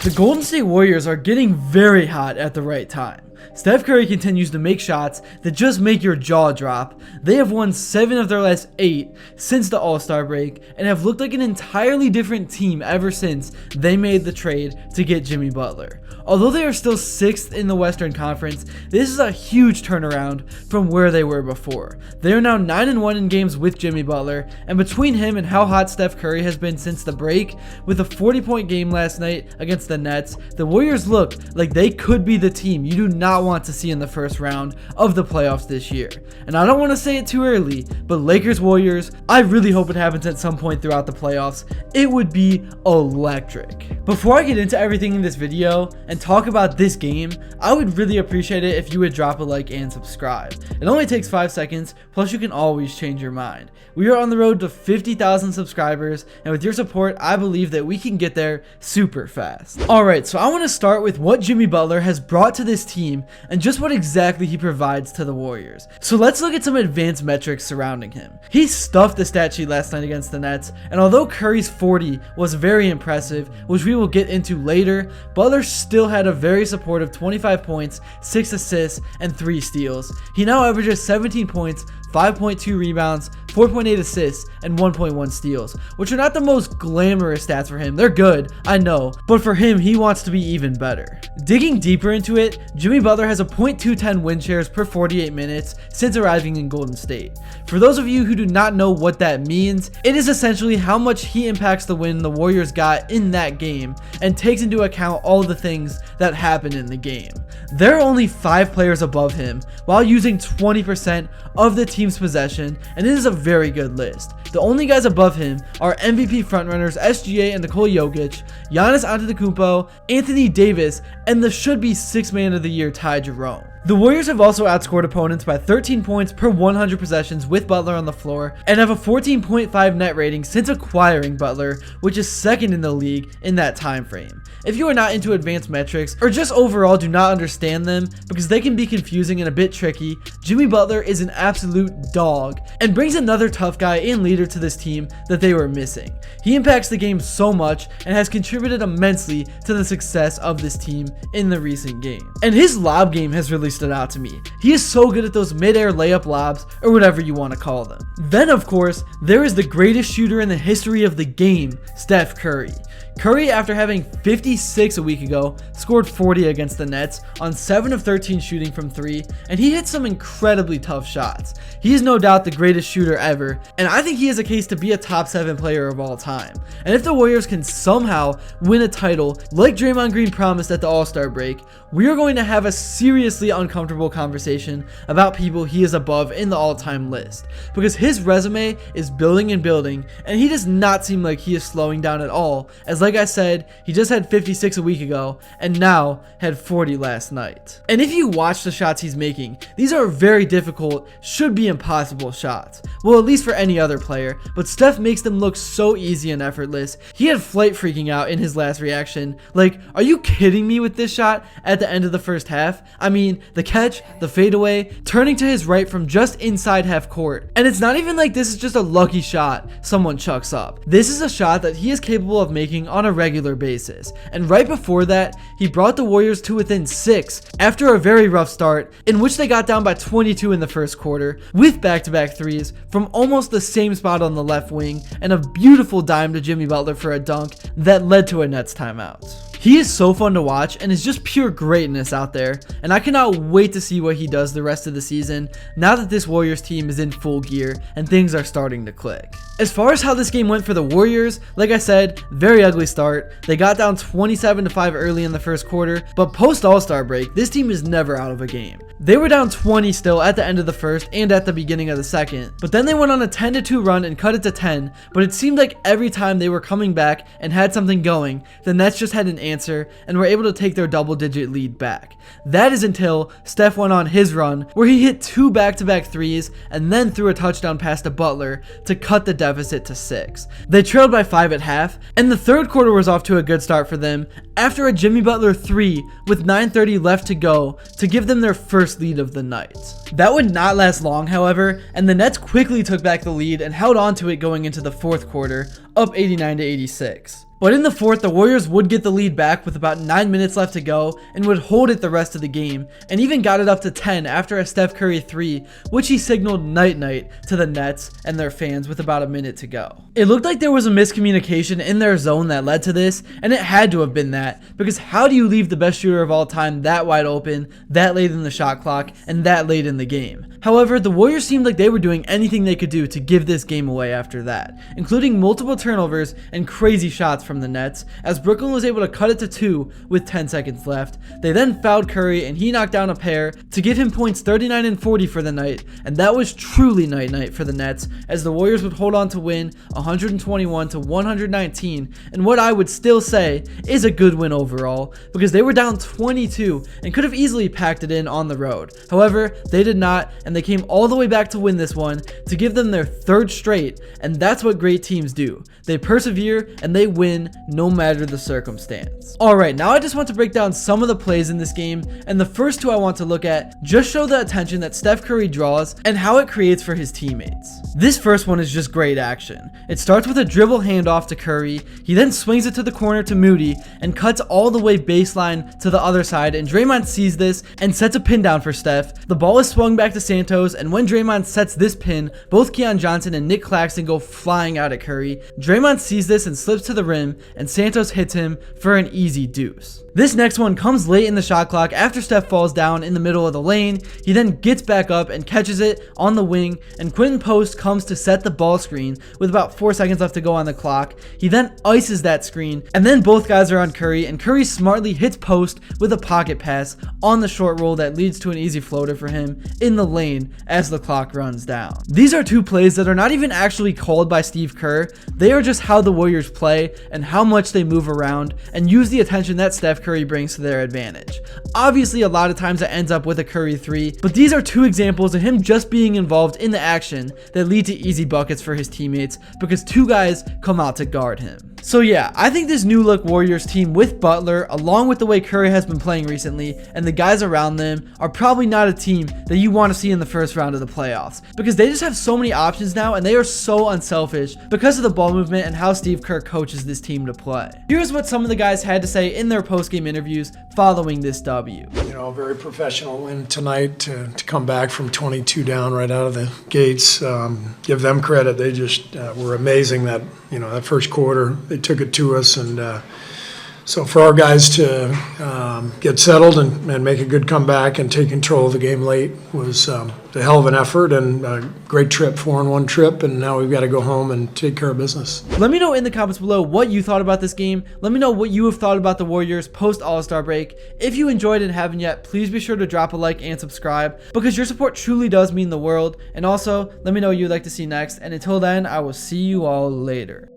The Golden State Warriors are getting very hot at the right time. Steph Curry continues to make shots that just make your jaw drop. They have won 7 of their last 8 since the All-Star break and have looked like an entirely different team ever since they made the trade to get Jimmy Butler. Although they are still 6th in the Western Conference, this is a huge turnaround from where they were before. They are now 9-1 in games with Jimmy Butler, and between him and how hot Steph Curry has been since the break, with a 40-point game last night against the Nets, the Warriors look like they could be the team you do not want to see in the first round of the playoffs this year. And I don't want to say it too early, but Lakers Warriors, I really hope it happens at some point throughout the playoffs. It would be electric. Before I get into everything in this video and talk about this game, I would really appreciate it if you would drop a like and subscribe. It only takes 5 seconds, plus you can always change your mind. We are on the road to 50,000 subscribers, and with your support, I believe that we can get there super fast. Alright, so I want to start with what Jimmy Butler has brought to this team and just what exactly he provides to the Warriors. So let's look at some advanced metrics surrounding him. He stuffed the stat sheet last night against the Nets, and although Curry's 40 was very impressive, which we will get into later, Butler still had a very supportive 25 points, 6 assists, and 3 steals. He now averages 17 points, 5.2 rebounds, 4.8 assists, and 1.1 steals, which are not the most glamorous stats for him. They're good, I know, but for him, he wants to be even better. Digging deeper into it, Jimmy Butler has a .210 win shares per 48 minutes since arriving in Golden State. For those of you who do not know what that means, it is essentially how much he impacts the win the Warriors got in that game and takes into account all the things that happened in the game. There are only 5 players above him while using 20% of the team's possession, and it is a very good list. The only guys above him are MVP frontrunners SGA and Nikola Jokic, Giannis Antetokounmpo, Anthony Davis, and the should-be 6th man of the year Ty Jerome. The Warriors have also outscored opponents by 13 points per 100 possessions with Butler on the floor and have a 14.5 net rating since acquiring Butler, which is 2nd in the league in that time frame. If you are not into advanced metrics or just overall do not understand them because they can be confusing and a bit tricky, Jimmy Butler is an absolute dog and brings another tough guy and leader to this team that they were missing. He impacts the game so much and has contributed immensely to the success of this team in the recent game. And his lob game has really stood out to me. He is so good at those mid-air layup lobs or whatever you want to call them. Then of course, there is the greatest shooter in the history of the game, Steph Curry. Curry, after having 56 a week ago, scored 40 against the Nets on 7 of 13 shooting from 3, and he hit some incredibly tough shots. He is no doubt the greatest shooter ever, and I think he has a case to be a top 7 player of all time. And if the Warriors can somehow win a title like Draymond Green promised at the All-Star break, we are going to have a seriously uncomfortable conversation about people he is above in the all-time list, because his resume is building and building, and he does not seem like he is slowing down at all, as like I said, he just had 56 a week ago and now had 40 last night. And if you watch the shots he's making, these are very difficult, should be impossible shots. Well, at least for any other player, but Steph makes them look so easy and effortless. He had Flight freaking out in his last reaction. Like, are you kidding me with this shot at the end of the first half? I mean, the catch, the fadeaway, turning to his right from just inside half court. And it's not even like this is just a lucky shot someone chucks up. This is a shot that he is capable of making on a regular basis. And right before that, he brought the Warriors to within 6 after a very rough start in which they got down by 22 in the first quarter with back-to-back threes from almost the same spot on the left wing and a beautiful dime to Jimmy Butler for a dunk that led to a Nets timeout. He is so fun to watch and is just pure greatness out there, and I cannot wait to see what he does the rest of the season now that this Warriors team is in full gear and things are starting to click. As far as how this game went for the Warriors, like I said, very ugly start. They got down 27-5 early in the first quarter, but post All-Star break, this team is never out of a game. They were down 20 still at the end of the first and at the beginning of the second, but then they went on a 10-2 run and cut it to 10, but it seemed like every time they were coming back and had something going, the Nets just had an answer and were able to take their double-digit lead back. That is until Steph went on his run where he hit 2 back-to-back threes and then threw a touchdown pass to Butler to cut the deficit to 6. They trailed by 5 at half, and the third quarter was off to a good start for them after a Jimmy Butler 3 with 9:30 left to go to give them their first lead of the night. That would not last long, however, and the Nets quickly took back the lead and held on to it going into the fourth quarter, up 89-86. But in the fourth, the Warriors would get the lead back with about 9 minutes left to go and would hold it the rest of the game, and even got it up to 10 after a Steph Curry 3, which he signaled night-night to the Nets and their fans with about a minute to go. It looked like there was a miscommunication in their zone that led to this, and it had to have been that, because how do you leave the best shooter of all time that wide open, that late in the shot clock, and that late in the game? However, the Warriors seemed like they were doing anything they could do to give this game away after that, including multiple turnovers and crazy shots from the Nets, as Brooklyn was able to cut it to 2 with 10 seconds left. They then fouled Curry and he knocked down a pair to give him points 39 and 40 for the night, and that was truly night-night for the Nets, as the Warriors would hold on to win 121 to 119, and what I would still say is a good win overall, because they were down 22 and could have easily packed it in on the road. However, they did not, and they came all the way back to win this one to give them their 3rd straight, and that's what great teams do. They persevere and they win no matter the circumstance. Alright, now I just want to break down some of the plays in this game, and the first 2 I want to look at just show the attention that Steph Curry draws and how it creates for his teammates. This first one is just great action. It starts with a dribble handoff to Curry, he then swings it to the corner to Moody and cuts all the way baseline to the other side, and Draymond sees this and sets a pin down for Steph. The ball is swung back to Santos, and when Draymond sets this pin, both Keon Johnson and Nick Claxton go flying out at Curry. Draymond sees this and slips to the rim, and Santos hits him for an easy deuce. This next one comes late in the shot clock after Steph falls down in the middle of the lane. He then gets back up and catches it on the wing, and Quentin Post comes to set the ball screen with about 4 seconds left to go on the clock. He then ices that screen, and then both guys are on Curry, and Curry smartly hits Post with a pocket pass on the short roll that leads to an easy floater for him in the lane as the clock runs down. These are 2 plays that are not even actually called by Steve Kerr. They are just how the Warriors play and how much they move around and use the attention that Steph Curry brings to their advantage. Obviously, a lot of times it ends up with a Curry 3, but these are 2 examples of him just being involved in the action that lead to easy buckets for his teammates because 2 guys come out to guard him. So yeah, I think this new look Warriors team with Butler, along with the way Curry has been playing recently and the guys around them, are probably not a team that you want to see in the first round of the playoffs, because they just have so many options now and they are so unselfish because of the ball movement and how Steve Kerr coaches this team to play. Here's what some of the guys had to say in their post-game interviews following this W. You know, a very professional win tonight to come back from 22 down right out of the gates. Give them credit. They just were amazing that, you know, that first quarter, they took it to us. And so for our guys to get settled and make a good comeback and take control of the game late was a hell of an effort and a great trip, 4-on-1 trip, and now we've got to go home and take care of business. Let me know in the comments below what you thought about this game. Let me know what you have thought about the Warriors post All-Star break. If you enjoyed and haven't yet, please be sure to drop a like and subscribe, because your support truly does mean the world. And also, let me know what you'd like to see next, and until then, I will see you all later.